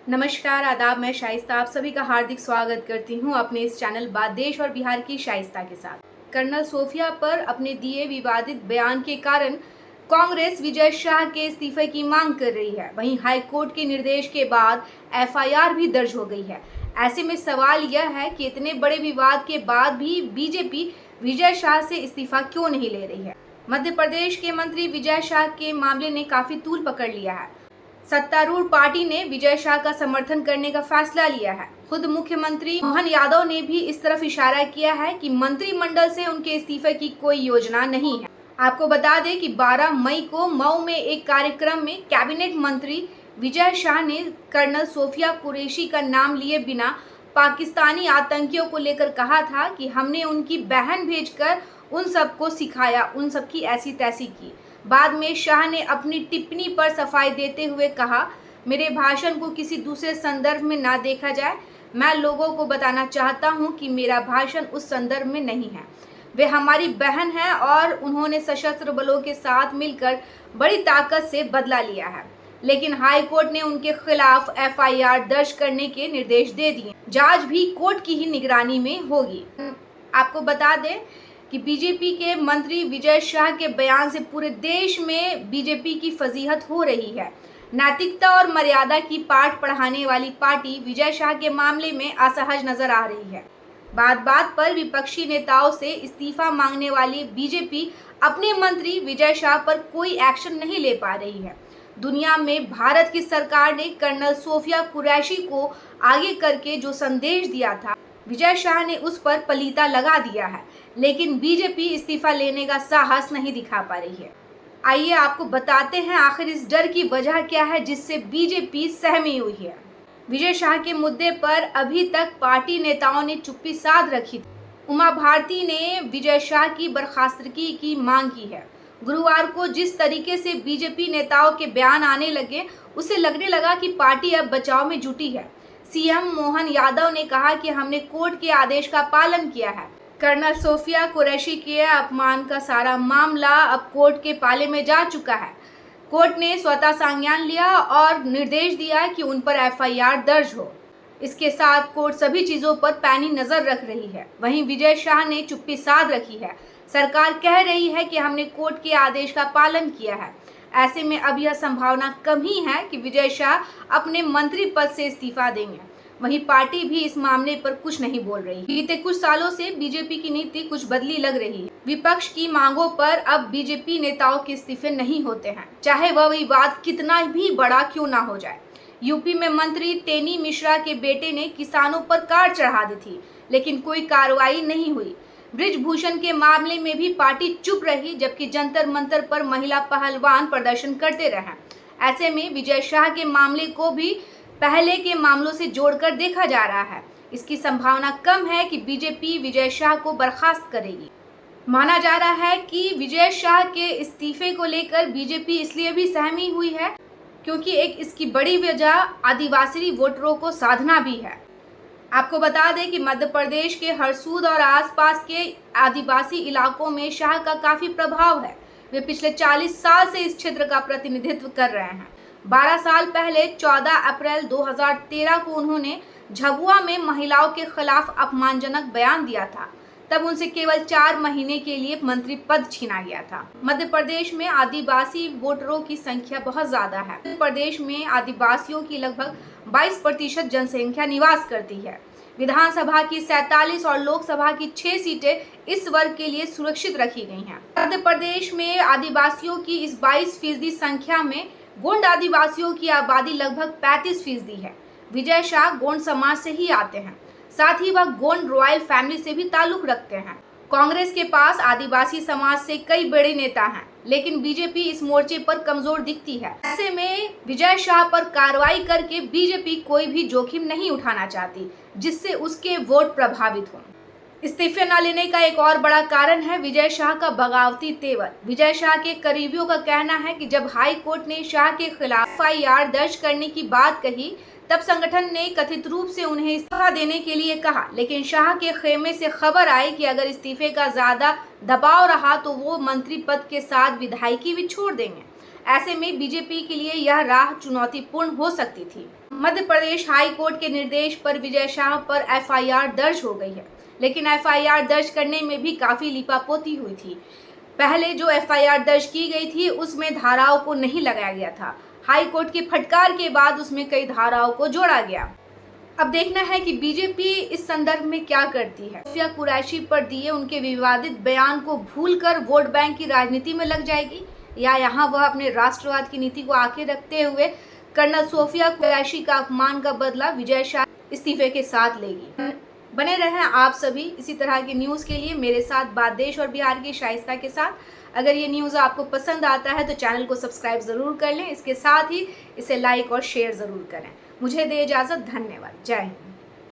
नमस्कार, आदाब। मैं शाइस्ता आप सभी का हार्दिक स्वागत करती हूं अपने इस चैनल बात देश और बिहार की शाइस्ता के साथ। कर्नल सोफिया पर अपने दिए विवादित बयान के कारण कांग्रेस विजय शाह के इस्तीफे की मांग कर रही है। वहीं हाई कोर्ट के निर्देश के बाद एफआईआर भी दर्ज हो गई है। ऐसे में सवाल यह है कि इतने बड़े विवाद के बाद भी बीजेपी विजय शाह से इस्तीफा क्यों नहीं ले रही है। मध्य प्रदेश के मंत्री विजय शाह के मामले ने काफी तूल पकड़ लिया है। सत्तारूढ़ पार्टी ने विजय शाह का समर्थन करने का फैसला लिया है। खुद मुख्यमंत्री मोहन यादव ने भी इस तरफ इशारा किया है कि मंत्रिमंडल से उनके इस्तीफे की कोई योजना नहीं है। आपको बता दें कि 12 मई को मऊ में एक कार्यक्रम में कैबिनेट मंत्री विजय शाह ने कर्नल सोफिया कुरैशी का नाम लिए बिना पाकिस्तानी आतंकियों को लेकर कहा था कि हमने उनकी बहन भेजकर उन सबको सिखाया, उन सबकी ऐसी तैसी की। बाद में शाह ने अपनी टिप्पणी पर सफाई देते हुए कहा, मेरे भाषण को किसी दूसरे संदर्भ में ना देखा जाए। मैं लोगों को बताना चाहता हूं कि मेरा भाषण उस संदर्भ में नहीं है। वे हमारी बहन है और उन्होंने सशस्त्र बलों के साथ मिलकर बड़ी ताकत से बदला लिया है। लेकिन हाई कोर्ट ने उनके खिलाफ एफआईआर दर्ज करने के निर्देश दे दिए। जांच भी कोर्ट की ही निगरानी में होगी। आपको बता दें कि बीजेपी के मंत्री विजय शाह के बयान से पूरे देश में बीजेपी की फजीहत हो रही है। नैतिकता और मर्यादा की पाठ पढ़ाने वाली पार्टी विजय शाह के मामले में असहज नजर आ रही है। बात बात पर विपक्षी नेताओं से इस्तीफा मांगने वाली बीजेपी अपने मंत्री विजय शाह पर कोई एक्शन नहीं ले पा रही है। दुनिया में भारत की सरकार ने कर्नल सोफिया कुरैशी को आगे करके जो संदेश दिया था, विजय शाह ने उस पर पलीता लगा दिया है। लेकिन बीजेपी इस्तीफा लेने का साहस नहीं दिखा पा रही है। आइए आपको बताते हैं आखिर इस डर की वजह क्या है जिससे बीजेपी सहमी हुई है। विजय शाह के मुद्दे पर अभी तक पार्टी नेताओं ने चुप्पी साध रखी थी। उमा भारती ने विजय शाह की बर्खास्तगी की मांग की है। गुरुवार को जिस तरीके से बीजेपी नेताओं के बयान आने लगे, उसे लगने लगा कि पार्टी अब बचाव में जुटी है। सीएम मोहन यादव ने कहा कि हमने कोर्ट के आदेश का पालन किया है। कर्नल सोफिया कुरैशी के अपमान का सारा मामला अब कोर्ट के पाले में जा चुका है। कोर्ट ने स्वतः संज्ञान लिया और निर्देश दिया कि उन पर एफआईआर दर्ज हो। इसके साथ कोर्ट सभी चीजों पर पैनी नजर रख रही है। वहीं विजय शाह ने चुप्पी साध रखी है। सरकार कह रही है कि हमने कोर्ट के आदेश का पालन किया है। ऐसे में अब यह संभावना कम ही है कि विजय शाह अपने मंत्री पद से इस्तीफा देंगे। वहीं पार्टी भी इस मामले पर कुछ नहीं बोल रही। बीते कुछ सालों से बीजेपी की नीति कुछ बदली लग रही है। विपक्ष की मांगों पर अब बीजेपी नेताओं के इस्तीफे नहीं होते हैं, चाहे वह विवाद कितना भी बड़ा क्यों ना हो जाए। यूपी में मंत्री टेनी मिश्रा के बेटे ने किसानों पर कार चढ़ा दी थी, लेकिन कोई कार्रवाई नहीं हुई। बृजभूषण के मामले में भी पार्टी चुप रही, जबकि जंतर मंतर पर महिला पहलवान प्रदर्शन करते रहे। ऐसे में विजय शाह के मामले को भी पहले के मामलों से जोड़कर देखा जा रहा है। इसकी संभावना कम है कि बीजेपी विजय शाह को बर्खास्त करेगी। माना जा रहा है कि विजय शाह के इस्तीफे को लेकर बीजेपी इसलिए भी सहमी हुई है क्योंकि एक इसकी बड़ी वजह आदिवासी वोटरों को साधना भी है। आपको बता दें कि मध्य प्रदेश के हरसूद और आसपास के आदिवासी इलाकों में शाह का काफी प्रभाव है। वे पिछले 40 साल से इस क्षेत्र का प्रतिनिधित्व कर रहे हैं। 12 साल पहले 14 अप्रैल 2013 को उन्होंने झाबुआ में महिलाओं के खिलाफ अपमानजनक बयान दिया था। तब उनसे केवल 4 महीने के लिए मंत्री पद छीना गया था। मध्य प्रदेश में आदिवासी वोटरों की संख्या बहुत ज्यादा है। मध्य प्रदेश में आदिवासियों की लगभग 22% जनसंख्या निवास करती है। विधानसभा की 47 और लोकसभा की 6 सीटें इस वर्ग के लिए सुरक्षित रखी गई हैं। मध्य प्रदेश में आदिवासियों की इस 22% संख्या में गोंड आदिवासियों की आबादी लगभग 35% है। विजय शाह गोंड समाज से ही आते हैं, साथ ही वह गोंड रॉयल फैमिली से भी ताल्लुक रखते हैं। कांग्रेस के पास आदिवासी समाज से कई बड़े नेता हैं, लेकिन बीजेपी इस मोर्चे पर कमजोर दिखती है। ऐसे में विजय शाह पर कार्रवाई करके बीजेपी कोई भी जोखिम नहीं उठाना चाहती जिससे उसके वोट प्रभावित हों। इस्तीफे न लेने का एक और बड़ा कारण है विजय शाह का बगावती तेवर। विजय शाह के करीबियों का कहना है कि जब हाई कोर्ट ने शाह के खिलाफ एफआईआर दर्ज करने की बात कही, तब संगठन ने कथित रूप से उन्हें इस्तीफा देने के लिए कहा, लेकिन शाह के खेमे से खबर आई कि अगर इस्तीफे का ज्यादा दबाव रहा तो वो मंत्री पद के साथ विधायकी भी छोड़ देंगे। ऐसे में बीजेपी के लिए यह राह चुनौतीपूर्ण हो सकती थी। मध्य प्रदेश हाई कोर्ट के निर्देश पर विजय शाह पर एफआईआर दर्ज हो गई है, लेकिन एफआईआर दर्ज करने में भी काफी लीपापोती हुई थी। पहले जो एफआईआर दर्ज की गई थी उसमें धाराओं को नहीं लगाया गया था। हाई कोर्ट की फटकार के बाद उसमें कई धाराओं को जोड़ा गया। अब देखना है कि बीजेपी इस संदर्भ में क्या करती है। सोफिया कुरैशी पर दिए उनके विवादित बयान को भूलकर वोट बैंक की राजनीति में लग जाएगी, या यहाँ वह अपने राष्ट्रवाद की नीति को आगे रखते हुए कर्नल सोफिया कुरैशी का अपमान का बदला विजय शाह इस्तीफे के साथ लेगी। बने रहें आप सभी इसी तरह की न्यूज़ के लिए मेरे साथ बात देश और बिहार की शाइस्ता के साथ। अगर ये न्यूज़ आपको पसंद आता है तो चैनल को सब्सक्राइब ज़रूर कर लें, इसके साथ ही इसे लाइक और शेयर ज़रूर करें। मुझे दे इजाज़त, धन्यवाद, जय हिंद।